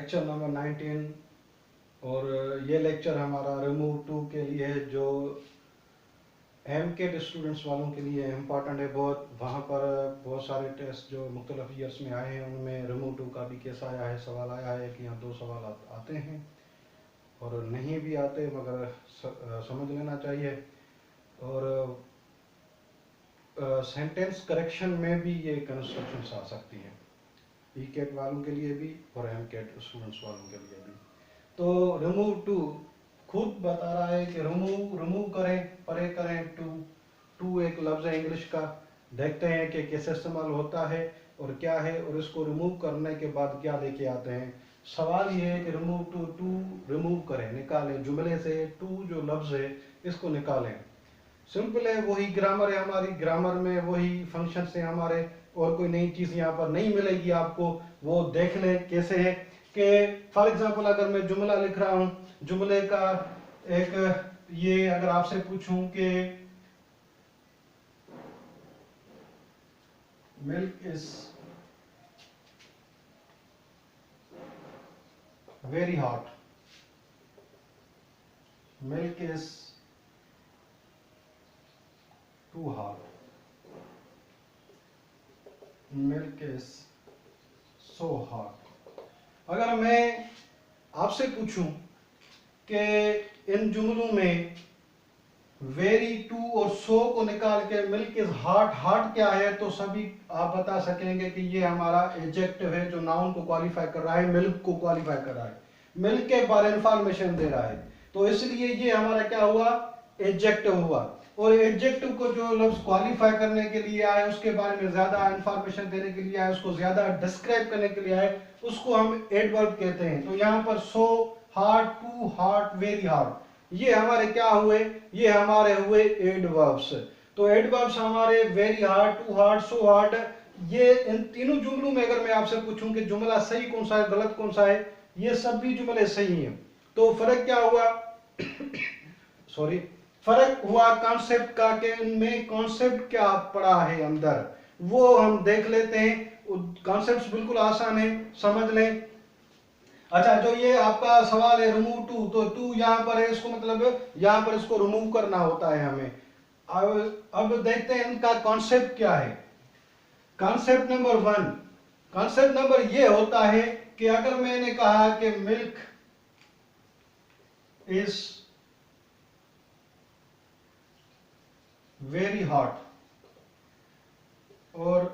Lecture number 19 और ये lecture हमारा रिमूव टू के लिए है, जो एमकेट स्टूडेंट्स वालों के लिए इम्पॉर्टेंट है बहुत। वहाँ पर बहुत सारे टेस्ट जो मुख्तलिफ ईयर्स में आए हैं उनमें रिमूव टू का भी केस आया है, सवाल आया है कि यहाँ 2 सवाल आते हैं और नहीं भी आते, मगर समझ लेना चाहिए। और सेंटेंस करेक्शन में भी ये कंस्ट्रक्शंस आ सकती है, ई-कैट वालों के लिए भी और एमकेट स्टूडेंट्स वालों के लिए भी। तो रिमूव टू खुद बता रहा है कि रिमूव करें, परे करें टू एक लफ्ज़ है इंग्लिश का। देखते हैं कि कैसे इस्तेमाल होता है और क्या है, और इसको रिमूव करने के बाद क्या लेके आते हैं। सवाल ये है कि रिमूव टू रिमूव करें, निकालें जुमले से टू जो लफ्ज़ है इसको निकालें। सिंपल है, वही ग्रामर है हमारी, ग्रामर में वही फंक्शन है हमारे, और कोई नई चीज़ यहाँ पर नहीं मिलेगी आपको। वो देख लें कैसे है कि फॉर एग्जांपल अगर मैं जुमला लिख रहा हूँ, जुमले का एक ये अगर आपसे पूछूं कि milk is very hot, milk is too hot, milk is so hot. अगर मैं आपसे पूछूं कि इन जुमलों में वेरी, टू और सो को निकाल के मिल्क इज हॉट, हॉट क्या है, तो सभी आप बता सकेंगे कि ये हमारा एडजेक्टिव है जो नाउन को क्वालिफाई कर रहा है, मिल्क को क्वालिफाई कर रहा है, मिल्क के बारे में इंफॉर्मेशन दे रहा है। तो इसलिए ये हमारा क्या हुआ, एडजेक्टिव हुआ। और एडजेक्टिव को जो लफ्ज क्वालिफाई करने के लिए आए, उसके बारे में ज्यादा इंफॉर्मेशन देने के लिए आए, उसको ज्यादा डिस्क्राइब करने के लिए आए, उसको हम एडवर्ब कहते हैं। तो यहाँ पर so hot, too hot, very hot, ये हमारे क्या हुए, ये हमारे हुए एडवर्ब्स। तो एडवर्ब्स हमारे very hard, too hard, so hard, ये इन तीनों जुमलों में अगर मैं आपसे पूछूं कि जुमला सही कौन सा है, गलत कौन सा है, ये सभी जुमले सही हैं। तो फर्क क्या हुआ सॉरी, फर्क हुआ कॉन्सेप्ट का, कि इनमें कॉन्सेप्ट क्या पड़ा है अंदर, वो हम देख लेते हैं। कॉन्सेप्ट बिल्कुल आसान है, समझ लें। अच्छा, जो ये आपका सवाल है रिमूव टू, तो टू यहाँ पर है, इसको मतलब यहाँ पर इसको रिमूव करना होता है हमें। अब देखते हैं इनका कॉन्सेप्ट क्या है। कॉन्सेप्ट नंबर 1, कॉन्सेप्ट नंबर ये होता है कि अगर मैंने कहा कि मिल्क इज वेरी हॉट और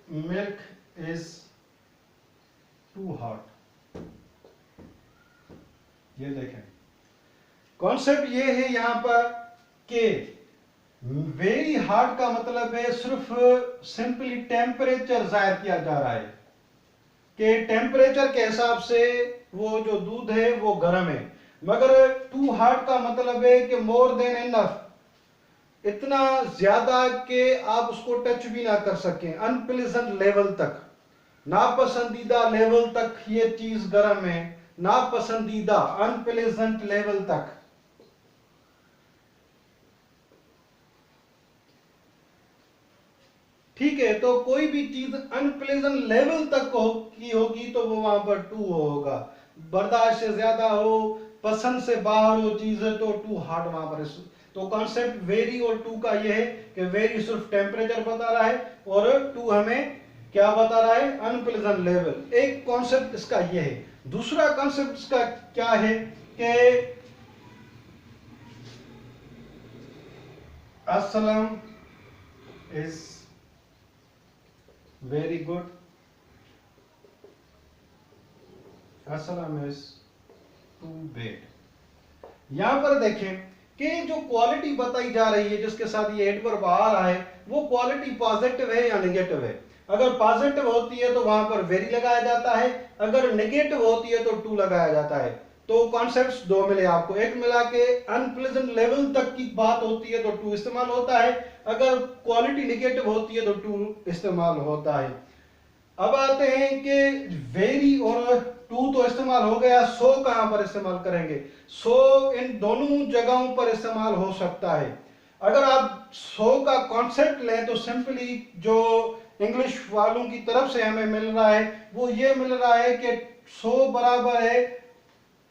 मिल्क इज टू हॉट, ये देखें कॉन्सेप्ट ये है यहां पर कि वेरी हार्ड का मतलब है सिर्फ सिंपली टेम्परेचर जाहिर किया जा रहा है कि टेम्परेचर के हिसाब से वो जो दूध है वो गर्म है। मगर टू हार्ड का मतलब है कि मोर देन इनफ, इतना ज्यादा कि आप उसको टच भी ना कर सकें, अनप्लीजेंट लेवल तक, नापसंदीदा लेवल तक ये चीज गर्म है, नापसंदीदा अनप्लेजेंट लेवल तक। ठीक है, तो कोई भी चीज अनप्लेजेंट लेवल तक की होगी तो वो वहां पर टू होगा। बर्दाश्त से ज्यादा हो, पसंद से बाहर हो चीज है तो टू हार्ड वहां पर। तो कॉन्सेप्ट वेरी और टू का ये है कि वेरी सिर्फ टेम्परेचर बता रहा है और टू हमें क्या बता रहा है, अनप्लेजेंट लेवल। एक कॉन्सेप्ट इसका ये है। दूसरा कॉन्सेप्ट इसका क्या है कि Aslam is very good, Aslam is too bad. यहां पर देखें कि जो क्वालिटी बताई जा रही है जिसके साथ ये एडवर्ब आ रहा है, वो क्वालिटी पॉजिटिव है या नेगेटिव है। अगर पॉजिटिव होती है तो वहां पर वेरी लगाया जाता है, अगर नेगेटिव होती है तो टू लगाया जाता है। तो कॉन्सेप्ट्स दो मिले आपको, एक मिला के अनप्लेजेंट लेवल तक की बात होती है तो टू इस्तेमाल होता है, अगर क्वालिटी नेगेटिव होती है तो टू इस्तेमाल होता है। अब आते हैं कि वेरी और टू तो इस्तेमाल हो गया, सो कहां पर इस्तेमाल करेंगे। सो इन दोनों जगहों पर इस्तेमाल हो सकता है। अगर आप सो का कॉन्सेप्ट लें तो सिंपली जो इंग्लिश वालों की तरफ से हमें मिल रहा है वो ये मिल रहा है कि सो बराबर है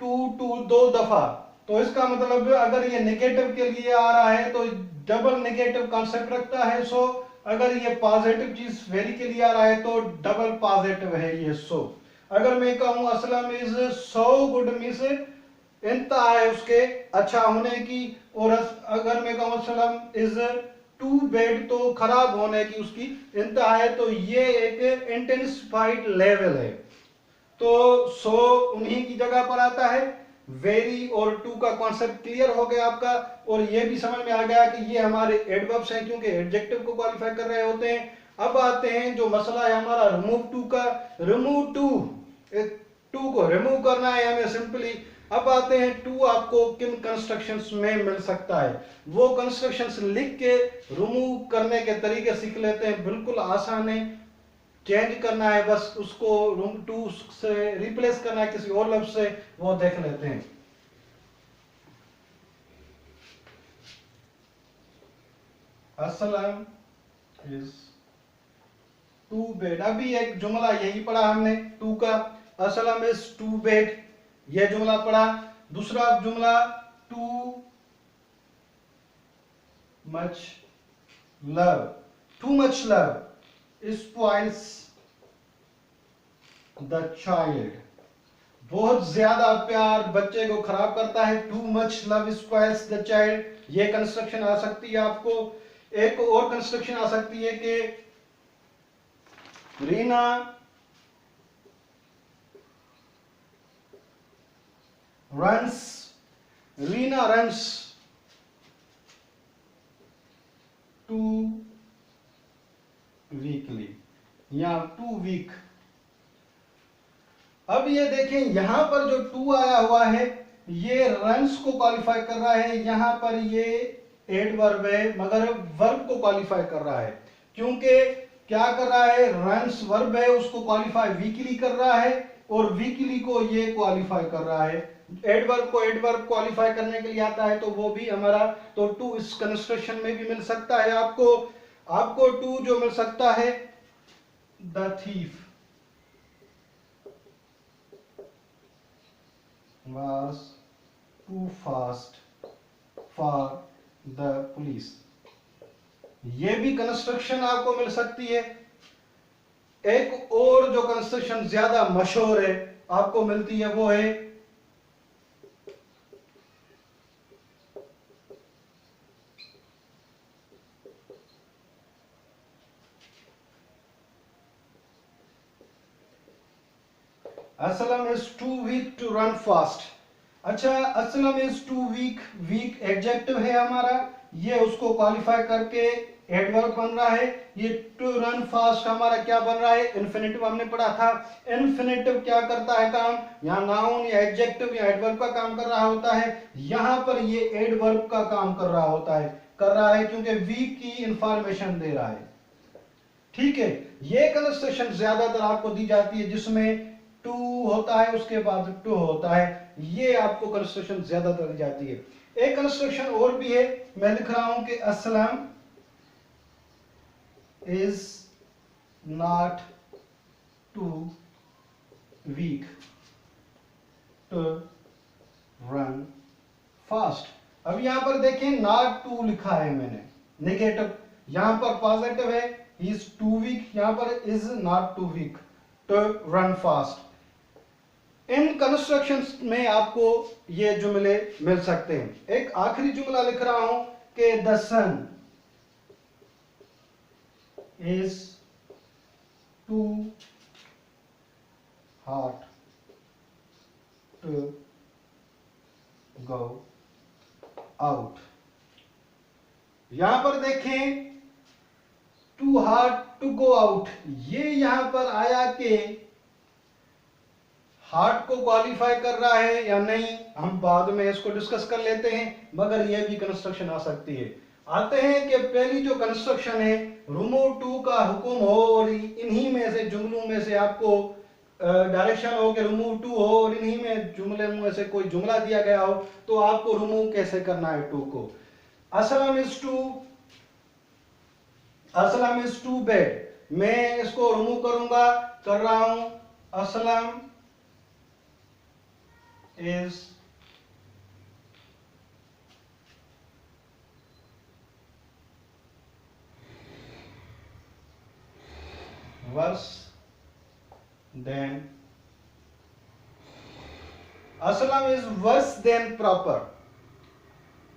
टू दो दफा। तो इसका मतलब अगर ये नेगेटिव के लिए आ रहा है तो डबल नेगेटिव कॉन्सेप्ट रखता है सो, अगर ये पॉजिटिव चीज वेरी के लिए आ रहा है तो डबल पॉजिटिव है ये सो। अगर मैं कहूं Aslam is so good means इंतहा है उसके अच्छा होने की, और अगर मैं कहूं असलम इज टू बैड तो खराब होने की उसकी इंतहा है, तो ये एक इंटेंसिफाइड लेवल है। तो सो उन्हीं की जगह पर आता है। वेरी और टू का कॉन्सेप्ट क्लियर हो गया आपका, और ये भी समझ में आ गया कि ये हमारे एडवर्ब्स हैं क्योंकि एडजेक्टिव को क्वालिफाई कर रहे होते हैं। अब आते हैं जो मसला है हमारा रिमूव टू का। रिमूव टू को रिमूव करना है हमें सिंपली। अब आते हैं टू आपको किन कंस्ट्रक्शंस में मिल सकता है, वो कंस्ट्रक्शंस लिख के रिमूव करने के तरीके सीख लेते हैं। बिल्कुल आसान है, चेंज करना है बस उसको, रूम टू से रिप्लेस करना है किसी और लफ्ज से, वो देख लेते हैं। असलम इज टू बेड, अभी एक जुमला यही पढ़ा हमने टू का, असलम इज टू बेड, यह जुमला पढ़ा। दूसरा जुमला too much love, too much love spoils the child, बहुत ज्यादा प्यार बच्चे को खराब करता है। Too much love spoils the child, ये कंस्ट्रक्शन आ सकती है आपको। एक और कंस्ट्रक्शन आ सकती है कि Reena runs, Reena runs too weakly या टू वीक। अब ये देखें यहां पर जो टू आया हुआ है ये रन्स को क्वालिफाई कर रहा है, यहां पर ये एडवर्ब है मगर वर्ब को क्वालिफाई कर रहा है। क्योंकि क्या कर रहा है, रन्स वर्ब है उसको क्वालिफाई वीकली कर रहा है, और वीकली को ये क्वालिफाई कर रहा है। एडवर्ब को एडवर्ब क्वालिफाई करने के लिए आता है तो वो भी हमारा, तो टू इस कंस्ट्रक्शन में भी मिल सकता है आपको। आपको टू जो मिल सकता है the thief was too fast for the police, ये भी कंस्ट्रक्शन आपको मिल सकती है। एक और जो कंस्ट्रक्शन ज्यादा मशहूर है आपको मिलती है वो है Aslam is too weak to run fast. अच्छा, Aslam is too weak, weak adjective है हमारा, ये उसको क्वालिफाई करके एडवर्ब बन रहा है। ये टू रन फास्ट हमारा क्या बन रहा है, इन्फिनेटिव हमने पढ़ा था। इन्फिनेटिव क्या करता है काम, यहाँ नाउन या एडजेक्टिव या एडवर्ब का काम कर रहा होता है, यहाँ पर ये एडवर्ब का काम कर रहा होता है, कर रहा है क्योंकि वीक की इंफॉर्मेशन दे रहा है। ठीक है, ये कंस्ट्रक्शन ज्यादातर आपको दी जाती है जिसमें टू होता है उसके बाद टू होता है, ये आपको कंस्ट्रक्शन ज्यादातर दी जाती है। एक कंस्ट्रक्शन और भी है, मैं लिख रहा हूं कि Aslam is not too weak to run fast. अब यहां पर देखें नॉट टू लिखा है मैंने नेगेटिव, यहां पर पॉजिटिव है इज टू वीक, यहां पर is not too weak to run fast. इन कंस्ट्रक्शंस में आपको ये जुमले मिल सकते हैं। एक आखिरी जुमला लिख रहा हूं कि the sun is too hot to go out. यहां पर देखें too hot to go out, ये यहां पर आया कि हार्ट को क्वालिफाई कर रहा है या नहीं, हम बाद में इसको डिस्कस कर लेते हैं, मगर यह भी कंस्ट्रक्शन आ सकती है। आते हैं कि पहली जो कंस्ट्रक्शन है रिमूव टू का हुक्म हो और इन्हीं में से जुमलों में से आपको डायरेक्शन हो कि रिमूव टू हो और इन्हीं में जुमले में से कोई जुमला दिया गया हो, तो आपको रिमूव कैसे करना है टू को। Aslam is too, Aslam is too bad, मैं इसको रिमूव करूंगा, कर रहा हूं असलम is worse than, Aslam is worse than proper.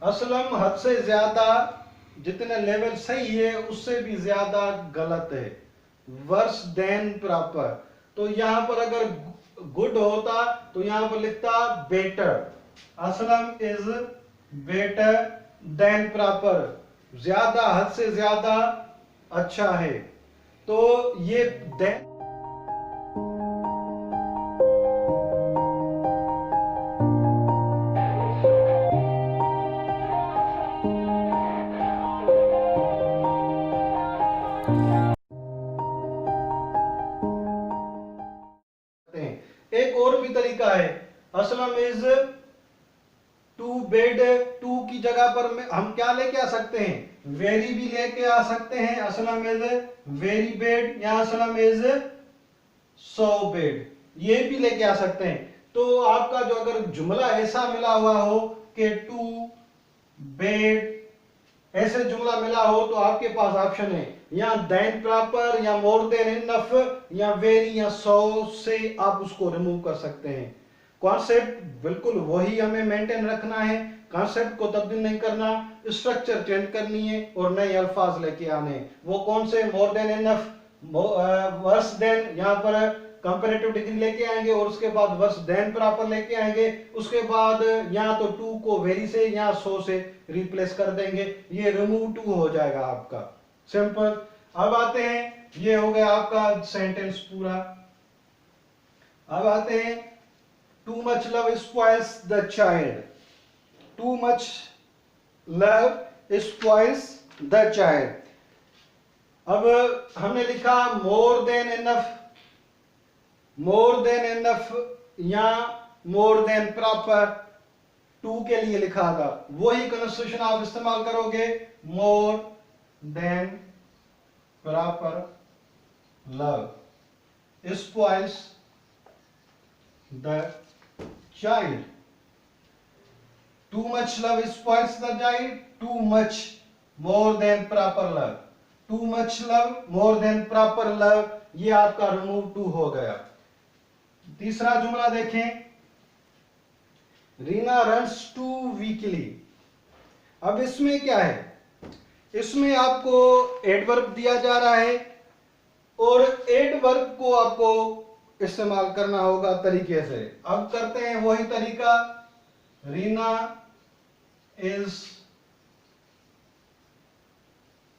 Aslam हद से ज्यादा, जितने लेवल सही है उससे भी ज्यादा गलत है, वर्स देन प्रॉपर। तो यहां पर अगर गुड होता तो यहां पर लिखता better. Aslam is better than proper, ज्यादा, हद से ज्यादा अच्छा है। तो ये देन एक और भी तरीका है, Aslam is too bad. Too की जगह पर हम क्या लेके आ सकते हैं, वेरी भी लेके आ सकते हैं। असलम इज वेरी बेड या असलम इज सो बेड, ये भी लेके आ सकते हैं। तो आपका जो अगर जुमला ऐसा मिला हुआ हो कि टू बेड ऐसे जुमला मिला हो तो आपके पास ऑप्शन है या देन प्रॉपर या मोर देन इनफ या वेरी या सो से आप उसको रिमूव कर सकते हैं। कॉन्सेप्ट बिल्कुल वही हमें मेंटेन रखना है, कॉन्सेप्ट को तब्दील नहीं करना, स्ट्रक्चर चेंज करनी है और नए अल्फाज लेके आने। वो कौन से, more than enough, worse than, यहाँ पर कंपैरेटिव डिग्री लेके आएंगे और उसके बाद वर्स देन प्रॉपर लेके आएंगे। उसके बाद या तो टू को वेरी से या सो से रिप्लेस कर देंगे, ये रिमूव टू हो जाएगा आपका, सिंपल। अब आते हैं, ये हो गया आपका सेंटेंस पूरा। अब आते हैं, too much love spoils the child. Too much love spoils the child. अब हमने लिखा more than enough, more than enough या मोर देन प्रॉपर, टू के लिए लिखा था, वही कंस्ट्रक्शन आप इस्तेमाल करोगे, more than proper love spoils the child. Too much love spoils the child, too much more than proper love, too much love more than proper love, ये आपका रिमूव टू हो गया। तीसरा जुमला देखें, रीना रन्स टू वीकली। अब इसमें क्या है, इसमें आपको एडवर्ब दिया जा रहा है और एडवर्ब को आपको इस्तेमाल करना होगा तरीके से। अब करते हैं वही तरीका, Reena is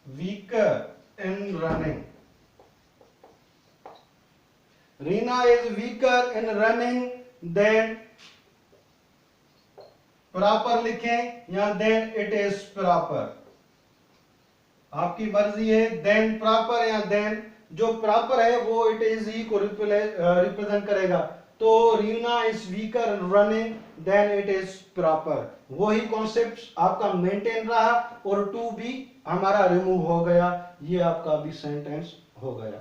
weaker in running. Reena is weaker in running, than proper लिखें या देन इट इज प्रॉपर, आपकी मर्जी है, देन प्रॉपर या देन, जो प्रॉपर है वो इट इज ही को रिप्रेजेंट करेगा। तो Reena is weaker in running, than it is proper, वही कॉन्सेप्ट आपका मेंटेन रहा और टू भी हमारा रिमूव हो गया, ये आपका भी सेंटेंस हो गया।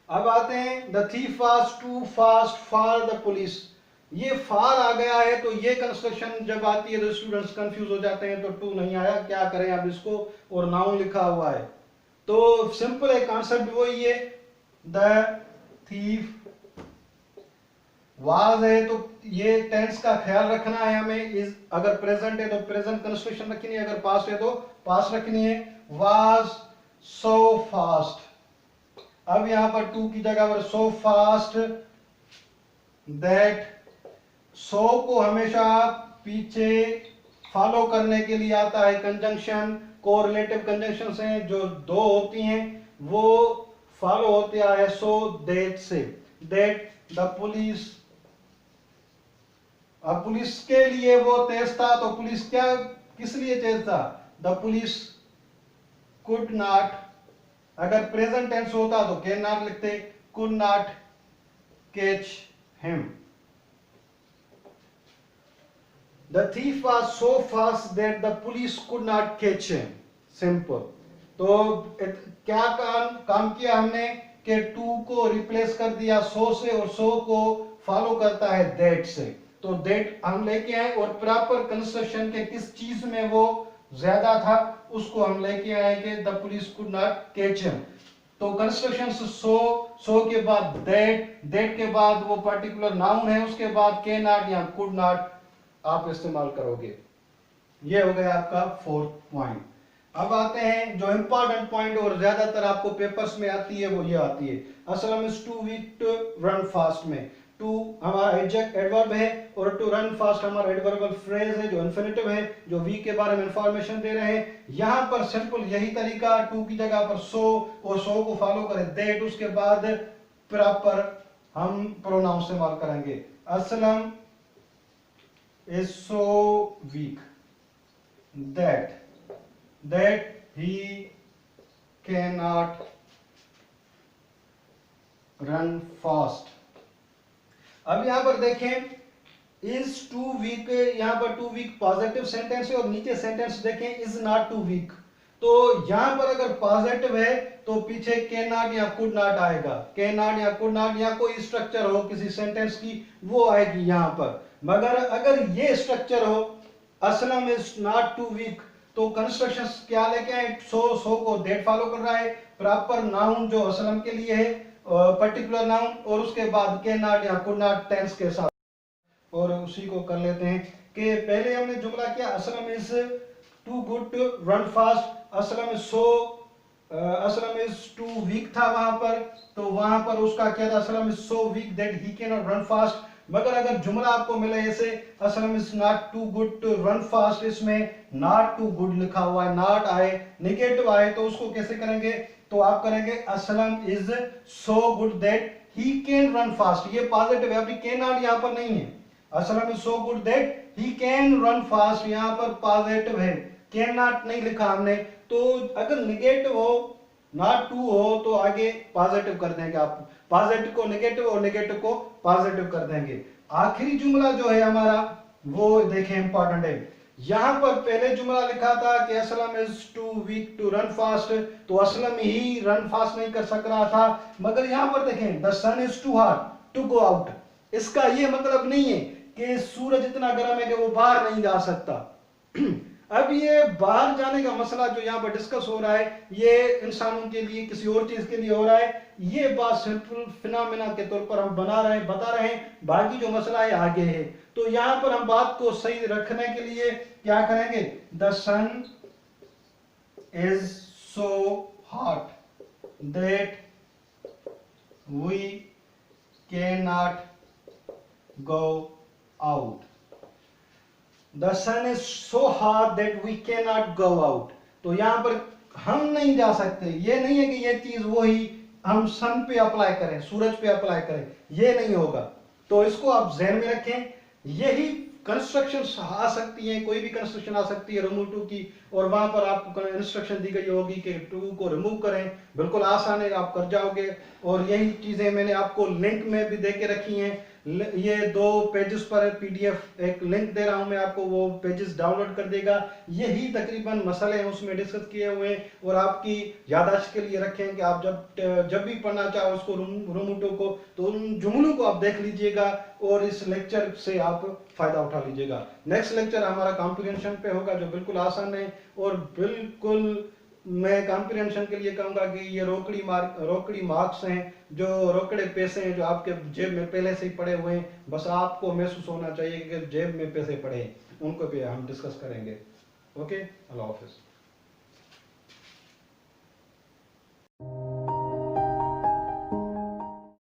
अब आते हैं, the thief was too fast for the police. ये फार आ गया है तो ये कंस्ट्रक्शन जब आती है तो स्टूडेंट्स कंफ्यूज हो जाते हैं, तो टू नहीं आया, क्या करें अब इसको, और नाउन लिखा हुआ है। तो सिंपल है, कॉन्सेप्ट वही है, द थीफ वाज है तो ये टेंस का ख्याल रखना है हमें, इज अगर प्रेजेंट है तो प्रेजेंट कंस्ट्रक्शन रखनी है, अगर पास्ट है तो पास्ट रखनी है। वाज सो फास्ट, अब यहां पर टू की जगह पर सो फास्ट दैट, सो को हमेशा पीछे फॉलो करने के लिए आता है कंजंक्शन, कोरिलेटिव कंजंक्शन से जो दो होती हैं वो फॉलो होती है सो दैट से, दैट द पुलिस। अब पुलिस के लिए वो तेज था तो पुलिस क्या, किस लिए तेज था, द पुलिस कुड नॉट, अगर प्रेजेंट टेंस होता तो कैन नॉट लिखते, could not catch him. The thief was so fast that the police could not catch him. Simple. तो क्या काम किया हमने कि टू को रिप्लेस कर दिया सो से और सो को फॉलो करता है दैट से, तो दैट हम लेके आए और प्रॉपर कंस्ट्रक्शन के किस चीज में वो ज्यादा था उसको हम लेके आए कि the police could not catch him. तो कंस्ट्रक्शन सो के बाद दैट के बाद वो पर्टिकुलर नाउन है, उसके बाद के नॉट या कुड नॉट आप इस्तेमाल करोगे। ये हो गया आपका फोर्थ पॉइंट। अब आते हैं जो इंपॉर्टेंट पॉइंट और ज्यादातर आपको पेपर्स में आती है वो ये आती है, Aslam is too weak to run fast में टू हमारा एडवर्ब है और टू रन फास्ट हमारा एडवर्बल फ्रेज है जो इन्फिनिटिव है, जो वी के बारे में इंफॉर्मेशन दे रहे हैं। यहां पर सिंपल यही तरीका, टू की जगह पर सो और सो को फॉलो करें दैट, उसके बाद प्रॉपर हम प्रोनाउन इस्तेमाल करेंगे। Aslam is so week that he cannot run fast। अब यहां पर देखें is too weak, यहां पर too weak पॉजिटिव सेंटेंस है और नीचे सेंटेंस देखें is not too weak। तो यहां पर अगर पॉजिटिव है तो पीछे कैन नॉट या कुड नॉट आएगा, कैन नॉट या कुड नॉट या कोई स्ट्रक्चर हो किसी सेंटेंस की वो आएगी यहां पर। मगर अगर ये स्ट्रक्चर हो Aslam is not too weak तो कंस्ट्रक्शन क्या लेके आए, सो को दैट फॉलो कर रहा है, प्रॉपर नाउन जो असलम के लिए है पर्टिकुलर नाउन और उसके बाद कैन नॉट या कुड नॉट टेंस के साथ। और उसी को कर लेते हैं कि पहले हमने जुमला किया Aslam is too good to run fast, Aslam is so Aslam is too weak था वहां पर, तो वहां पर उसका क्या था, Aslam is so weak that he can not run fast. मगर अगर जुमला आपको मिले ऐसे Aslam is not too good to run fast, इसमें नॉट टू गुड लिखा हुआ है, नॉट आए निगेटिव आए तो उसको कैसे करेंगे, तो आप करेंगे Aslam is so good that he can run fast. ये पॉजिटिव है, अभी कैन नॉट यहां पर नहीं है, Aslam is so good that he can run fast यहां पर पॉजिटिव है, कैन नॉट नहीं लिखा हमने। तो अगर निगेटिव हो नॉट टू हो तो आगे पॉजिटिव कर देंगे, आप पॉजिटिव को नेगेटिव और नेगेटिव को पॉजिटिव कर देंगे। आखिरी जुमला जो है हमारा वो देखें इंपॉर्टेंट है, यहां पर पहले जुमला लिखा था कि Aslam is too weak to run fast, तो असलम ही रन फास्ट नहीं कर सक रहा था। मगर यहां पर देखें the sun is too hot to go out, इसका ये मतलब नहीं है कि सूरज इतना गर्म है कि वो बाहर नहीं जा सकता। अब ये बाहर जाने का मसला जो यहाँ पर डिस्कस हो रहा है ये इंसानों के लिए किसी और चीज के लिए हो रहा है, ये बात सिंपल फिनोमेना के तौर पर हम बता रहे हैं, बाकी जो मसला है आगे है। तो यहाँ पर हम बात को सही रखने के लिए क्या करेंगे, the sun is so hot that we can not go out। The sun is so hot that we cannot go out। तो यहां पर हम नहीं जा सकते, ये नहीं है कि ये चीज वही हम सन पे अप्लाई करें, सूरज पे अप्लाई करें, ये नहीं होगा। तो इसको आप ध्यान में रखें, यही कंस्ट्रक्शन आ सकती है, कोई भी कंस्ट्रक्शन आ सकती है रिमूव टू की, और वहां पर आपको इंस्ट्रक्शन दी गई होगी कि टू को रिमूव करें, बिल्कुल आसान है, आप कर जाओगे। और यही चीजें मैंने आपको लिंक में भी दे के रखी हैं, ये 2 पेजेस पर पीडीएफ एक लिंक दे रहा हूं मैं आपको, वो पेजेस डाउनलोड कर देगा। यही तकरीबन मसले हैं उसमें डिस्कस किए हुए हैं और आपकी याददाश्त के लिए रखें कि आप जब भी पढ़ना चाहो उसको रूमूटो को, तो उन जुमलों को आप देख लीजिएगा और इस लेक्चर से आप फायदा उठा लीजिएगा। नेक्स्ट लेक्चर हमारा कॉम्प्रिहेंशन पे होगा जो बिल्कुल आसान है, और बिल्कुल मैं कॉम्प्रिहेंशन के लिए कहूंगा कि ये रोकड़ी मार्क्स हैं, जो रोकड़े पैसे हैं जो आपके जेब में पहले से ही पड़े हुए हैं, बस आपको महसूस होना चाहिए कि जेब में पैसे पड़े हैं, उनको भी हम डिस्कस करेंगे। ओके, अल्लाह हाफिज।